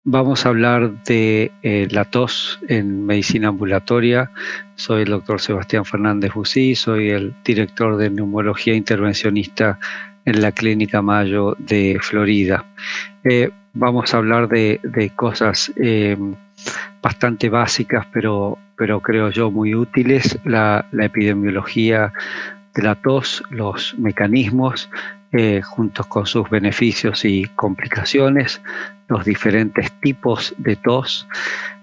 Vamos a hablar de la tos en medicina ambulatoria. Soy el doctor Sebastián Fernández Busí, soy el director de neumología intervencionista en la Clínica Mayo de Florida. Vamos a hablar de cosas bastante básicas, pero creo yo muy útiles: la epidemiología de la tos, los mecanismos, juntos con sus beneficios y complicaciones, los diferentes tipos de tos.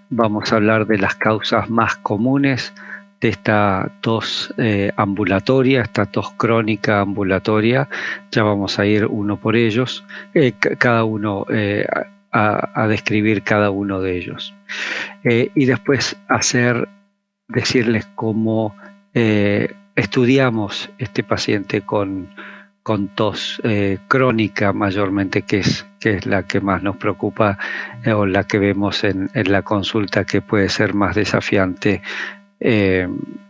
Vamos a hablar de las causas más comunes de esta tos ambulatoria, esta tos crónica ambulatoria. Ya vamos a ir uno por ellos, cada uno a describir cada uno de ellos. Y después decirles cómo estudiamos este paciente con tos crónica mayormente, que es la que más nos preocupa, o la que vemos en la consulta, que puede ser más desafiante.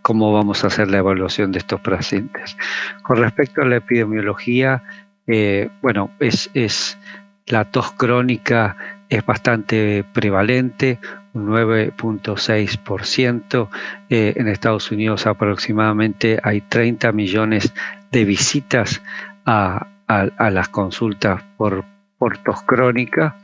¿Cómo vamos a hacer la evaluación de estos pacientes? Con respecto a la epidemiología, la tos crónica es bastante prevalente, un 9.6%. En Estados Unidos aproximadamente hay 30 millones de visitas a las consultas por tos crónica.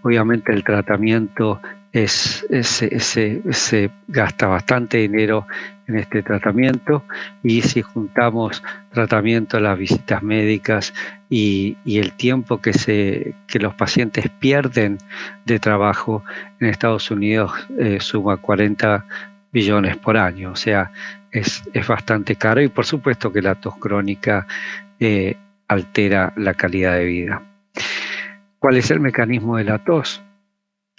Obviamente el tratamiento se gasta bastante dinero en este tratamiento, y si juntamos tratamiento, las visitas médicas y el tiempo que los pacientes pierden de trabajo, en Estados Unidos suma 40 billones por año. O sea, es bastante caro, y por supuesto que la tos crónica altera la calidad de vida. ¿Cuál es el mecanismo de la tos?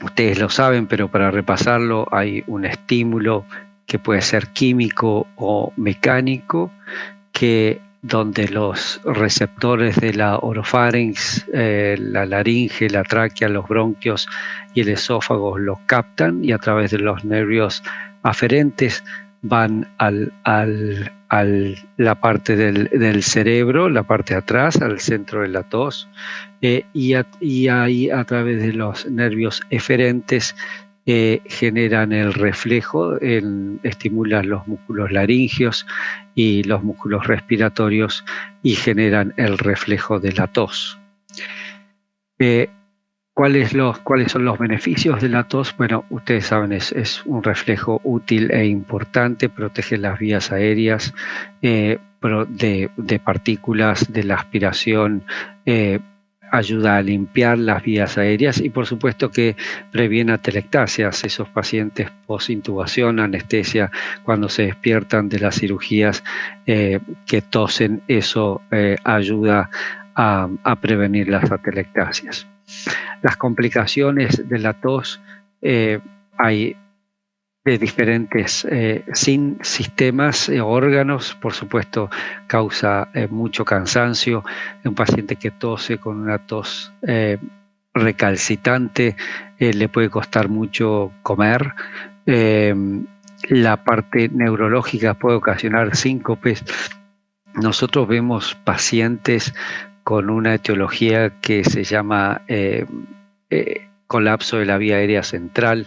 Ustedes lo saben, pero para repasarlo, hay un estímulo que puede ser químico o mecánico, donde los receptores de la orofarinx, la laringe, la tráquea, los bronquios y el esófago lo captan, y a través de los nervios aferentes van a la parte del cerebro, la parte de atrás, al centro de la tos, y ahí, a través de los nervios eferentes, generan el reflejo, estimulan los músculos laringeos y los músculos respiratorios, y generan el reflejo de la tos. ¿Cuáles son los beneficios de la tos? Bueno, ustedes saben, es un reflejo útil e importante, protege las vías aéreas de partículas de la aspiración, ayuda a limpiar las vías aéreas, y por supuesto que previene atelectasias. Esos pacientes post-intubación, anestesia, cuando se despiertan de las cirugías, que tosen, eso ayuda a prevenir las atelectasias. Las complicaciones de la tos, hay de diferentes sistemas, órganos. Por supuesto, causa mucho cansancio. Un paciente que tose con una tos recalcitrante, le puede costar mucho comer. La parte neurológica puede ocasionar síncopes. Nosotros vemos pacientes con una etiología que se llama colapso de la vía aérea central,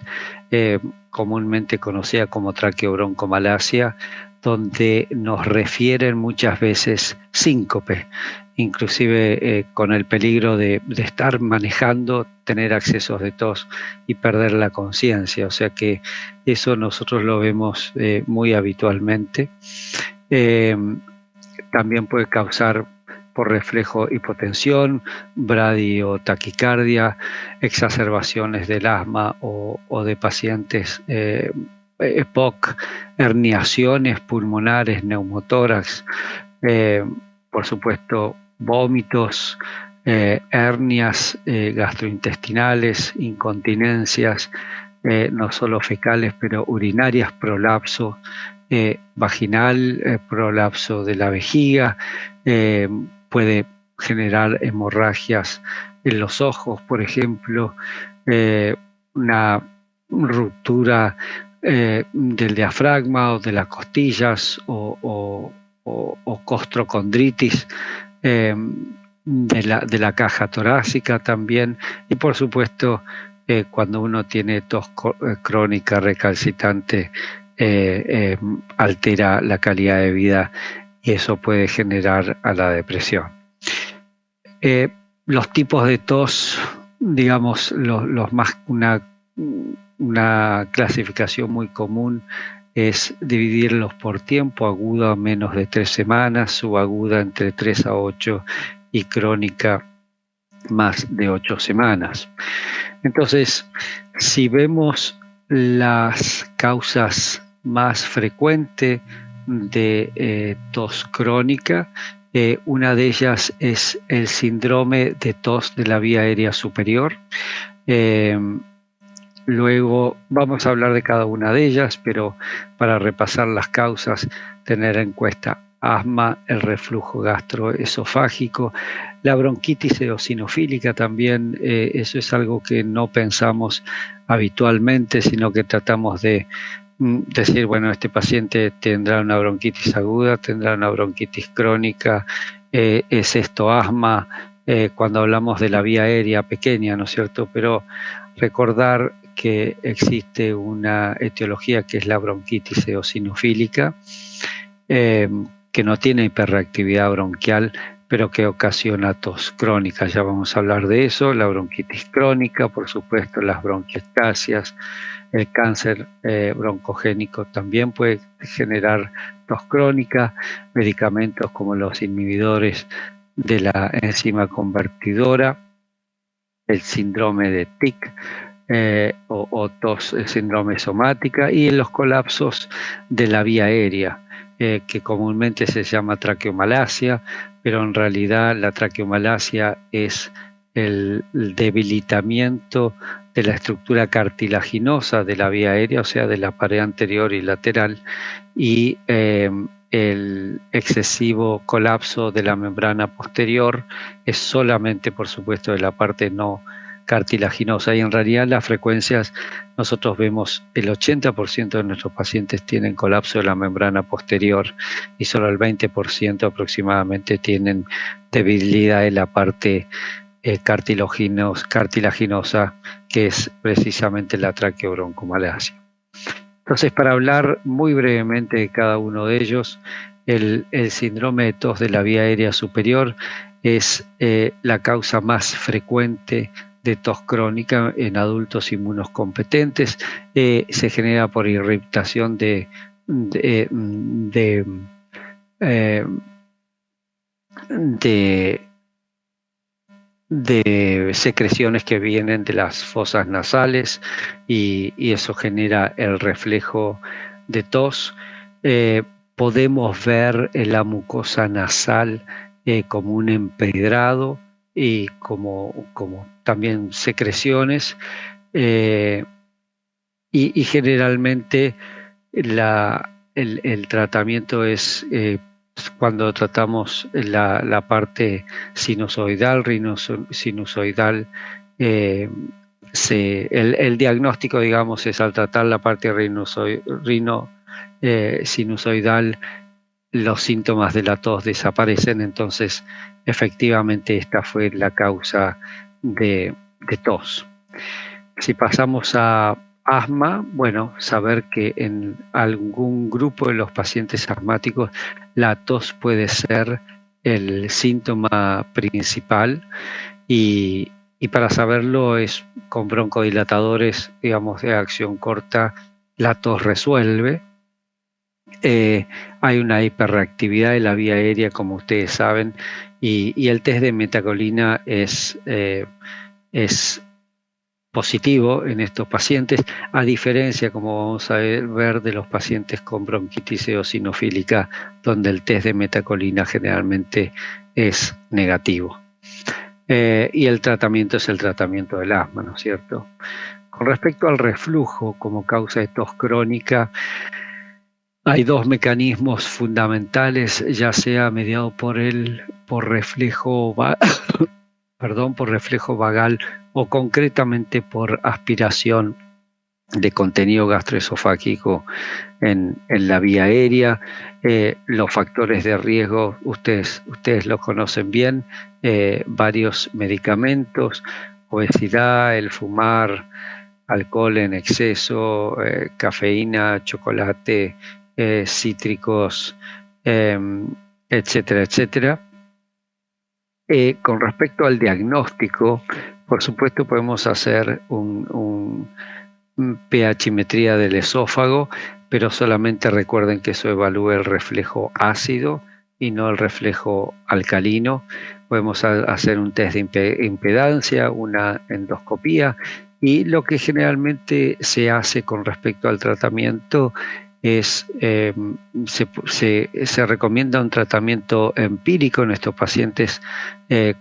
comúnmente conocida como traqueobroncomalacia, donde nos refieren muchas veces síncope, inclusive con el peligro de estar manejando, tener accesos de tos y perder la conciencia. O sea que eso nosotros lo vemos muy habitualmente. También puede causar por reflejo hipotensión, bradiotaquicardia, exacerbaciones del asma o de pacientes EPOC, herniaciones pulmonares, neumotórax, por supuesto vómitos, hernias gastrointestinales, incontinencias, no solo fecales pero urinarias, prolapso vaginal, prolapso de la vejiga, puede generar hemorragias en los ojos, por ejemplo, una ruptura del diafragma o de las costillas, o costrocondritis de la caja torácica también, y por supuesto cuando uno tiene tos crónica recalcitrante, altera la calidad de vida y eso puede generar a la depresión. Los tipos de tos, digamos, los más, una clasificación muy común es dividirlos por tiempo: aguda menos de 3 semanas, subaguda entre 3 a 8 y crónica más de 8 semanas. Entonces, si vemos las causas más frecuentes de tos crónica, una de ellas es el síndrome de tos de la vía aérea superior. Luego vamos a hablar de cada una de ellas, pero para repasar las causas, tener en cuenta asma, el reflujo gastroesofágico, la bronquitis eosinofílica también. Eso es algo que no pensamos habitualmente, sino que tratamos de decir, bueno, este paciente tendrá una bronquitis aguda, tendrá una bronquitis crónica, es esto asma, cuando hablamos de la vía aérea pequeña, ¿no es cierto? Pero recordar que existe una etiología que es la bronquitis eosinofílica, que no tiene hiperreactividad bronquial, pero que ocasiona tos crónica. Ya vamos a hablar de eso. La bronquitis crónica, por supuesto, las bronquiectasias, el cáncer broncogénico también puede generar tos crónica. Medicamentos como los inhibidores de la enzima convertidora, el síndrome de TIC, o tos, síndrome somática, y en los colapsos de la vía aérea, que comúnmente se llama traqueomalacia, pero en realidad la traqueomalacia es el debilitamiento de la estructura cartilaginosa de la vía aérea, o sea, de la pared anterior y lateral, y el excesivo colapso de la membrana posterior es solamente, por supuesto, de la parte no cartilaginosa, y en realidad las frecuencias, nosotros vemos el 80% de nuestros pacientes tienen colapso de la membrana posterior y solo el 20% aproximadamente tienen debilidad de la parte cartilaginosa, que es precisamente la traqueobroncomalacia. Entonces, para hablar muy brevemente de cada uno de ellos, el síndrome de tos de la vía aérea superior es la causa más frecuente de tos crónica en adultos inmunocompetentes. Se genera por irritación de secreciones que vienen de las fosas nasales, y eso genera el reflejo de tos. Podemos ver en la mucosa nasal como un empedrado y como también secreciones, y generalmente el tratamiento es cuando tratamos la parte sinusoidal, sinusoidal, el diagnóstico, digamos, es al tratar la parte sinusoidal, los síntomas de la tos desaparecen. Entonces, efectivamente, esta fue la causa de tos. Si pasamos a asma, bueno, saber que en algún grupo de los pacientes asmáticos la tos puede ser el síntoma principal, y para saberlo es con broncodilatadores, digamos, de acción corta, la tos resuelve. Hay una hiperreactividad de la vía aérea, como ustedes saben, y el test de metacolina es positivo en estos pacientes, a diferencia, como vamos a ver, de los pacientes con bronquitis eosinofílica, donde el test de metacolina generalmente es negativo. Y el tratamiento es el tratamiento del asma, ¿no es cierto? Con respecto al reflujo como causa de tos crónica, hay dos mecanismos fundamentales, ya sea mediado por reflejo vagal o concretamente por aspiración de contenido gastroesofágico en la vía aérea. Los factores de riesgo, ustedes los conocen bien, varios medicamentos, obesidad, el fumar, alcohol en exceso, cafeína, chocolate, cítricos, etcétera, etcétera. Con respecto al diagnóstico, por supuesto podemos hacer un pHimetría del esófago, pero solamente recuerden que eso evalúa el reflejo ácido y no el reflejo alcalino. Podemos hacer un test de impedancia, una endoscopía, y lo que generalmente se hace con respecto al tratamiento es, se recomienda un tratamiento empírico en estos pacientes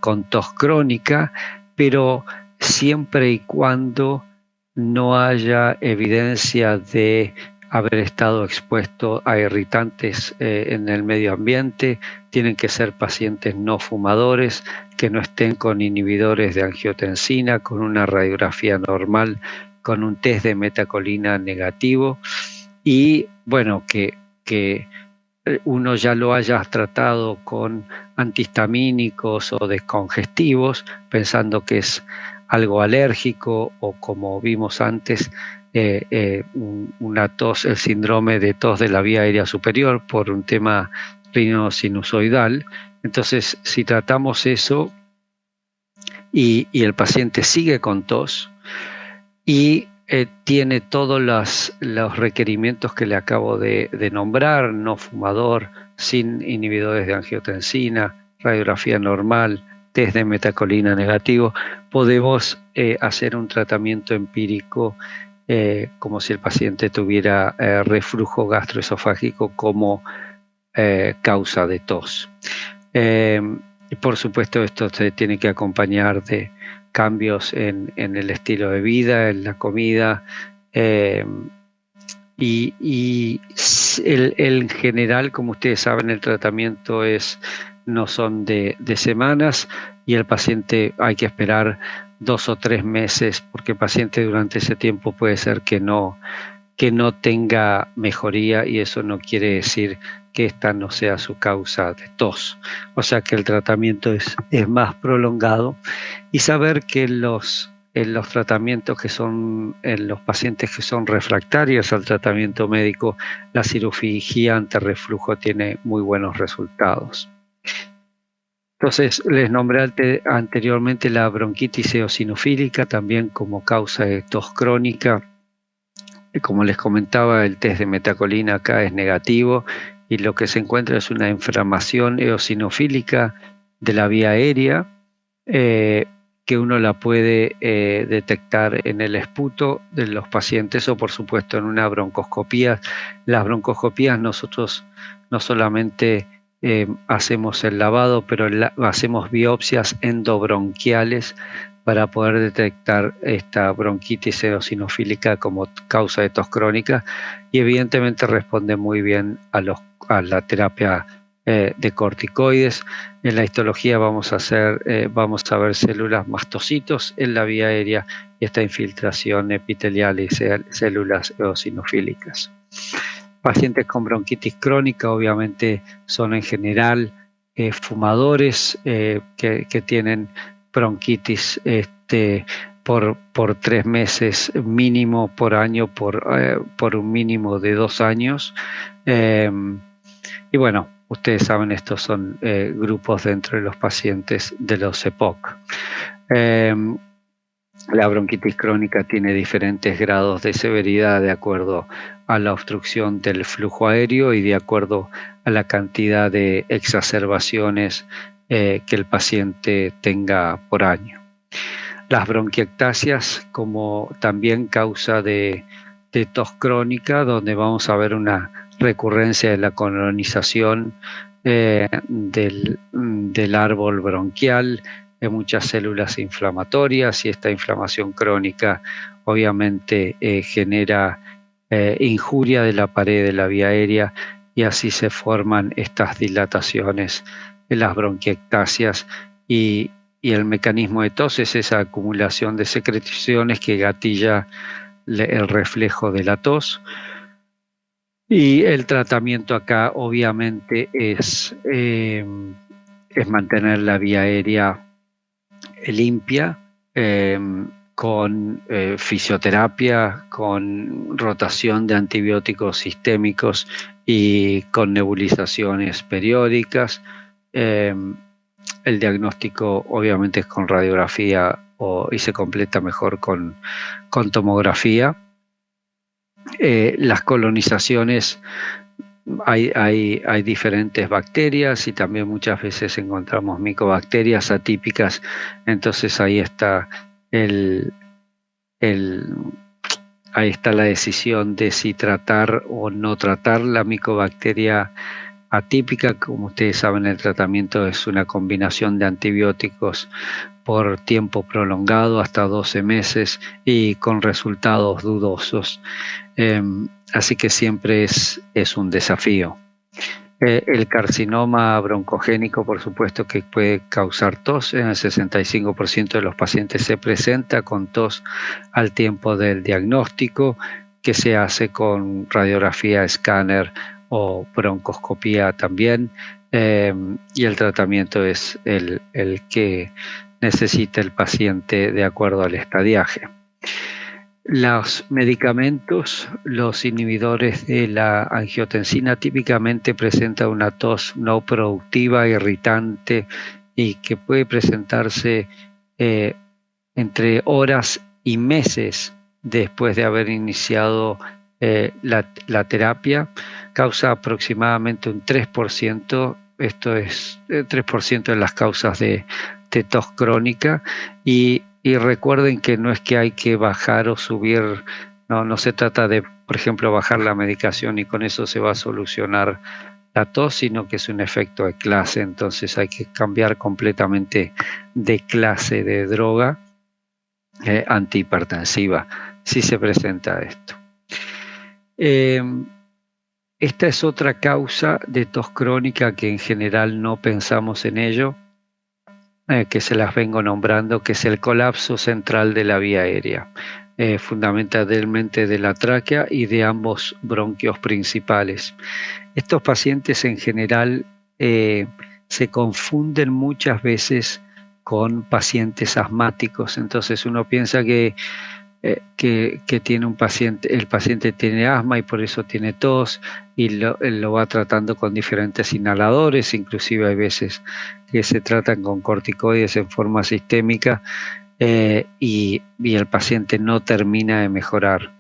con tos crónica, pero siempre y cuando no haya evidencia de haber estado expuesto a irritantes en el medio ambiente. Tienen que ser pacientes no fumadores, que no estén con inhibidores de angiotensina, con una radiografía normal, con un test de metacolina negativo, y bueno, que uno ya lo haya tratado con antihistamínicos o descongestivos, pensando que es algo alérgico, o como vimos antes, una tos, el síndrome de tos de la vía aérea superior por un tema rinosinusoidal. Entonces, si tratamos eso y el paciente sigue con tos y tiene todos los requerimientos que le acabo de nombrar, no fumador, sin inhibidores de angiotensina, radiografía normal, test de metacolina negativo, podemos hacer un tratamiento empírico como si el paciente tuviera reflujo gastroesofágico como causa de tos. Y por supuesto esto se tiene que acompañar de cambios en el estilo de vida, en la comida, y en general, como ustedes saben, el tratamiento no son de semanas, y el paciente hay que esperar 2 o 3 meses, porque el paciente durante ese tiempo puede ser que no tenga mejoría, y eso no quiere decir que esta no sea su causa de tos. O sea que el tratamiento es más prolongado, y saber que en los tratamientos que son, en los pacientes que son refractarios al tratamiento médico, la cirugía antirreflujo tiene muy buenos resultados. Entonces, les nombré anteriormente la bronquitis eosinofílica también como causa de tos crónica. Como les comentaba, el test de metacolina acá es negativo, y lo que se encuentra es una inflamación eosinofílica de la vía aérea, que uno la puede detectar en el esputo de los pacientes, o por supuesto en una broncoscopía. Las broncoscopías, nosotros no solamente hacemos el lavado, pero hacemos biopsias endobronquiales para poder detectar esta bronquitis eosinofílica como causa de tos crónica, y evidentemente responde muy bien a la terapia de corticoides. En la histología vamos a ver células mastocitos en la vía aérea, y esta infiltración epitelial y células eosinofílicas. Pacientes con bronquitis crónica obviamente son en general fumadores que tienen bronquitis por 3 meses mínimo por año, por un mínimo de 2 años. Y bueno, ustedes saben, estos son grupos dentro de los pacientes de los EPOC. La bronquitis crónica tiene diferentes grados de severidad de acuerdo a la obstrucción del flujo aéreo y de acuerdo a la cantidad de exacerbaciones que el paciente tenga por año. Las bronquiectasias como también causa de tos crónica, donde vamos a ver una recurrencia de la colonización del árbol bronquial, de muchas células inflamatorias, y esta inflamación crónica obviamente genera injuria de la pared de la vía aérea, y así se forman estas dilataciones en las bronquiectasias, y el mecanismo de tos es esa acumulación de secreciones que gatilla el reflejo de la tos. Y el tratamiento acá obviamente es mantener la vía aérea limpia, con fisioterapia, con rotación de antibióticos sistémicos y con nebulizaciones periódicas. El diagnóstico obviamente es con radiografía y se completa mejor con tomografía. Las colonizaciones, hay diferentes bacterias y también muchas veces encontramos micobacterias atípicas, entonces ahí está ahí está la decisión de si tratar o no tratar la micobacteria atípica. Como ustedes saben, el tratamiento es una combinación de antibióticos por tiempo prolongado, hasta 12 meses, y con resultados dudosos. Así que siempre es un desafío. El carcinoma broncogénico, por supuesto que puede causar tos. En el 65% de los pacientes se presenta con tos al tiempo del diagnóstico, que se hace con radiografía, escáner o broncoscopía también, y el tratamiento es el que necesita el paciente de acuerdo al estadiaje. Los medicamentos, los inhibidores de la angiotensina, típicamente presentan una tos no productiva, irritante, y que puede presentarse entre horas y meses después de haber iniciado la terapia. Causa aproximadamente un 3%, esto es 3% de las causas de tos crónica, y recuerden que no es que hay que bajar o subir, no se trata de, por ejemplo, bajar la medicación y con eso se va a solucionar la tos, sino que es un efecto de clase. Entonces hay que cambiar completamente de clase de droga antihipertensiva si se presenta esto. Esta es otra causa de tos crónica que en general no pensamos en ello, que se las vengo nombrando, que es el colapso central de la vía aérea, fundamentalmente de la tráquea y de ambos bronquios principales. Estos pacientes en general se confunden muchas veces con pacientes asmáticos. Entonces uno piensa que tiene el paciente tiene asma y por eso tiene tos, y lo va tratando con diferentes inhaladores. Inclusive hay veces que se tratan con corticoides en forma sistémica, y el paciente no termina de mejorar.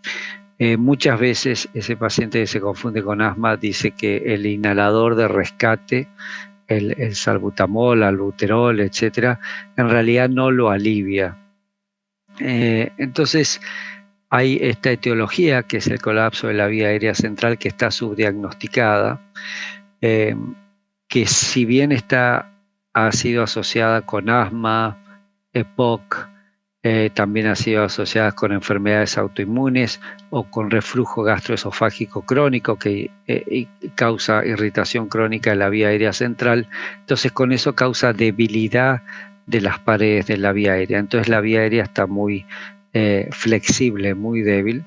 Muchas veces ese paciente que se confunde con asma dice que el inhalador de rescate, el salbutamol, albuterol, etcétera, en realidad no lo alivia. Entonces hay esta etiología, que es el colapso de la vía aérea central, que está subdiagnosticada, que si bien ha sido asociada con asma, EPOC, también ha sido asociada con enfermedades autoinmunes o con reflujo gastroesofágico crónico, que causa irritación crónica de la vía aérea central. Entonces con eso causa debilidad de las paredes de la vía aérea. Entonces la vía aérea está muy flexible, muy débil,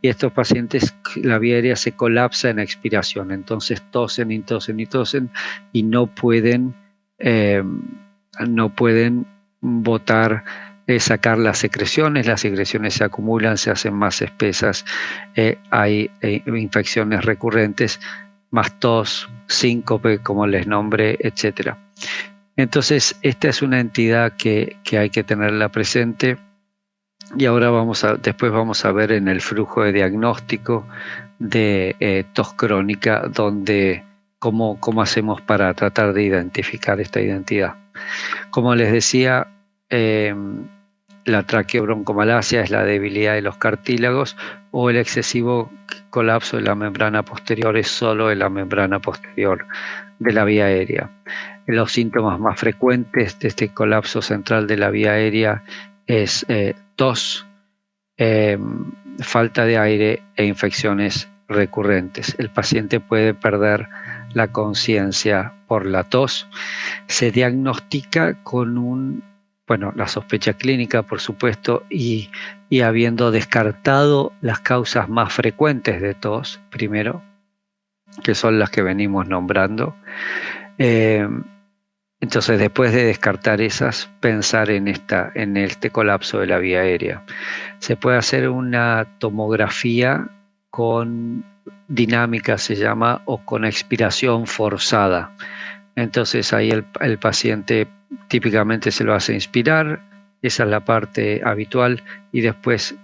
y estos pacientes, la vía aérea se colapsa en expiración. Entonces tosen y tosen y tosen, y no pueden botar, sacar las secreciones se acumulan, se hacen más espesas, hay infecciones recurrentes, más tos, síncope, como les nombré, etcétera. Entonces esta es una entidad que hay que tenerla presente, y ahora después vamos a ver en el flujo de diagnóstico de tos crónica cómo hacemos para tratar de identificar esta identidad. Como les decía, la traqueobroncomalacia es la debilidad de los cartílagos, o el excesivo colapso de la membrana posterior es solo de la membrana posterior de la vía aérea. Los síntomas más frecuentes de este colapso central de la vía aérea es tos, falta de aire e infecciones recurrentes. El paciente puede perder la conciencia por la tos. Se diagnostica con la sospecha clínica, por supuesto, y habiendo descartado las causas más frecuentes de tos primero, que son las que venimos nombrando, Entonces, después de descartar esas, pensar en este colapso de la vía aérea. Se puede hacer una tomografía con dinámica, se llama, o con expiración forzada. Entonces ahí el paciente típicamente se lo hace inspirar, esa es la parte habitual, y después,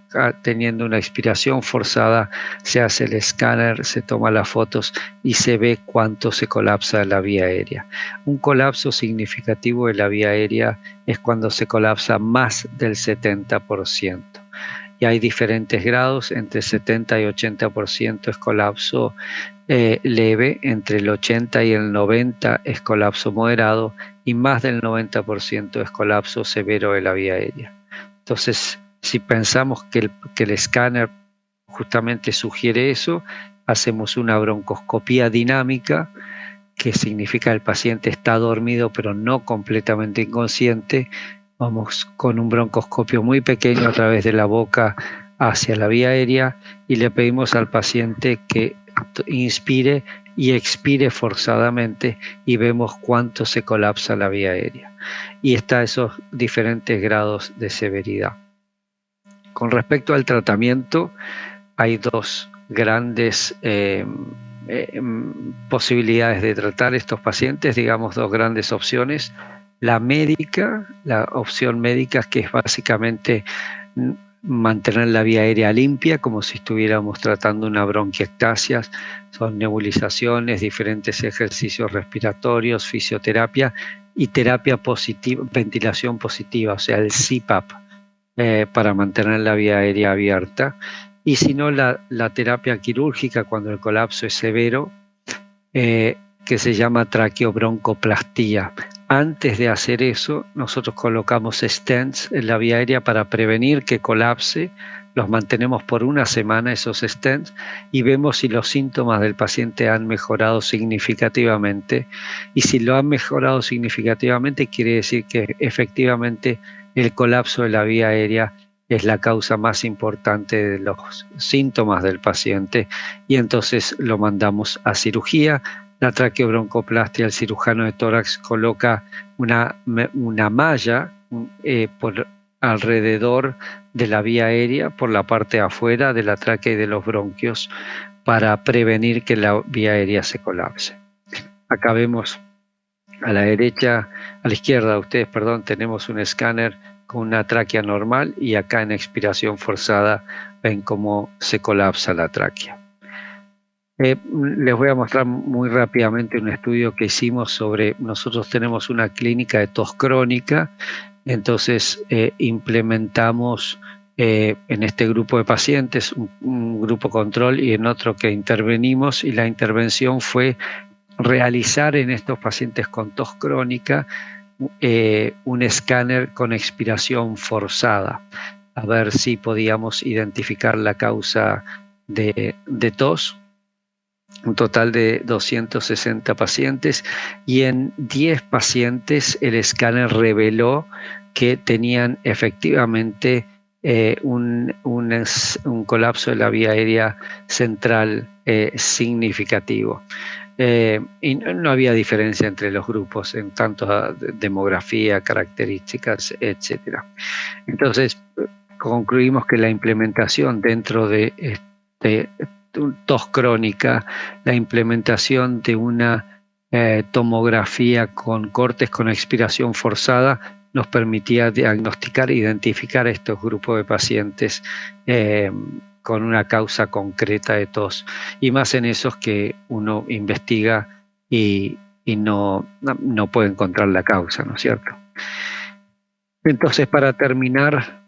teniendo una expiración forzada, se hace el escáner, se toma las fotos y se ve cuánto se colapsa la vía aérea. Un colapso significativo de la vía aérea es cuando se colapsa más del 70%. Y hay diferentes grados, entre 70 y 80% es colapso leve, entre el 80 y el 90 es colapso moderado y más del 90% es colapso severo de la vía aérea. Entonces, si pensamos que el escáner justamente sugiere eso, hacemos una broncoscopía dinámica, que significa el paciente está dormido pero no completamente inconsciente. Vamos con un broncoscopio muy pequeño a través de la boca hacia la vía aérea y le pedimos al paciente que inspire y expire forzadamente y vemos cuánto se colapsa la vía aérea. Y está esos diferentes grados de severidad. Con respecto al tratamiento, hay dos grandes posibilidades de tratar estos pacientes, digamos dos grandes opciones. La médica, la opción médica, que es básicamente mantener la vía aérea limpia, como si estuviéramos tratando una bronquiectasia, son nebulizaciones, diferentes ejercicios respiratorios, fisioterapia y terapia positiva, ventilación positiva, o sea, el CPAP, para mantener la vía aérea abierta. Y si no, la terapia quirúrgica cuando el colapso es severo, que se llama traqueobroncoplastía. Antes de hacer eso, nosotros colocamos stents en la vía aérea para prevenir que colapse. Los mantenemos por una semana esos stents y vemos si los síntomas del paciente han mejorado significativamente. Y si lo han mejorado significativamente, quiere decir que efectivamente el colapso de la vía aérea es la causa más importante de los síntomas del paciente y entonces lo mandamos a cirugía. La traqueobroncoplastia, el cirujano de tórax coloca una malla por alrededor de la vía aérea, por la parte de afuera de la tráquea y de los bronquios, para prevenir que la vía aérea se colapse. Acá vemos a la derecha, a la izquierda, ustedes, perdón, tenemos un escáner con una tráquea normal y acá en expiración forzada ven cómo se colapsa la tráquea. Les voy a mostrar muy rápidamente un estudio que hicimos sobre, nosotros tenemos una clínica de tos crónica, entonces implementamos en este grupo de pacientes un grupo control y en otro que intervenimos, y la intervención fue realizar en estos pacientes con tos crónica un escáner con expiración forzada, a ver si podíamos identificar la causa de tos. Un total de 260 pacientes, y en 10 pacientes el escáner reveló que tenían efectivamente un colapso de la vía aérea central significativo. Y no había diferencia entre los grupos en tanto a demografía, características, etc. Entonces, concluimos que la implementación dentro de tos crónica, la implementación de una tomografía con cortes con expiración forzada nos permitía diagnosticar e identificar estos grupos de pacientes con una causa concreta de tos, y más en esos que uno investiga y no puede encontrar la causa, ¿no es cierto? Entonces, para terminar,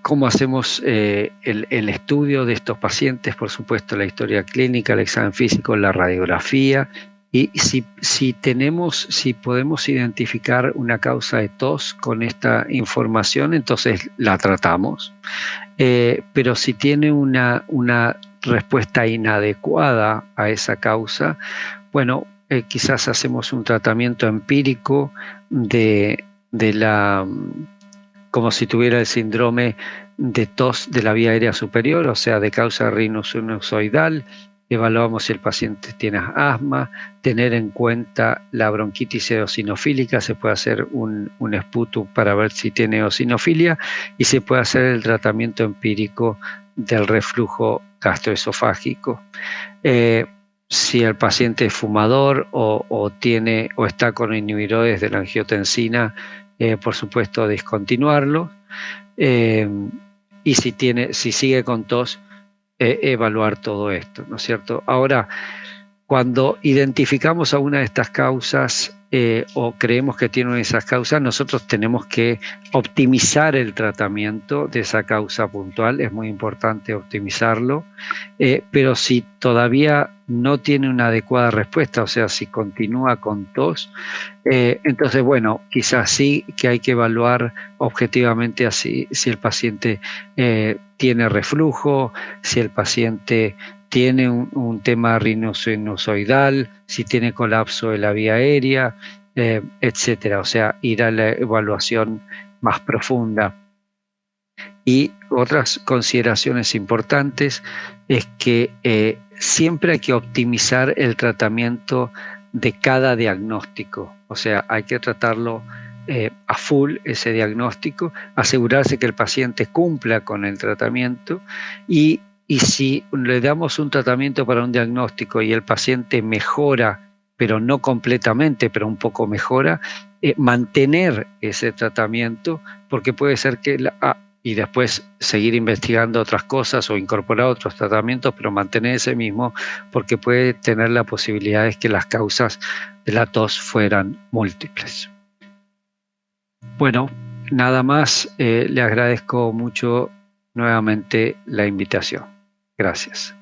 ¿cómo hacemos el estudio de estos pacientes? Por supuesto, la historia clínica, el examen físico, la radiografía, y si podemos identificar una causa de tos con esta información, entonces la tratamos. Pero si tiene una respuesta inadecuada a esa causa, bueno, quizás hacemos un tratamiento empírico como si tuviera el síndrome de tos de la vía aérea superior, o sea, de causa sinusoidal, evaluamos si el paciente tiene asma, tener en cuenta la bronquitis eosinofílica, se puede hacer un sputum para ver si tiene eosinofilia y se puede hacer el tratamiento empírico del reflujo gastroesofágico. Si el paciente es fumador o está con inhibidores de la angiotensina, por supuesto discontinuarlo. Y si sigue con tos, evaluar todo esto, ¿no es cierto? Ahora, cuando identificamos a una de estas causas o creemos que tiene una de esas causas, nosotros tenemos que optimizar el tratamiento de esa causa puntual. Es muy importante optimizarlo, pero si todavía no tiene una adecuada respuesta, o sea, si continúa con tos, entonces, bueno, quizás sí que hay que evaluar objetivamente así, si el paciente tiene reflujo, si el paciente tiene un tema rinosinusoidal, si tiene colapso de la vía aérea, etcétera. O sea, ir a la evaluación más profunda. Y otras consideraciones importantes es que siempre hay que optimizar el tratamiento de cada diagnóstico. O sea, hay que tratarlo a full ese diagnóstico, asegurarse que el paciente cumpla con el tratamiento y si le damos un tratamiento para un diagnóstico y el paciente mejora, pero no completamente, pero un poco mejora, mantener ese tratamiento, porque puede ser que y después seguir investigando otras cosas o incorporar otros tratamientos, pero mantener ese mismo, porque puede tener la posibilidad de que las causas de la tos fueran múltiples. Bueno, nada más, le agradezco mucho nuevamente la invitación. Gracias.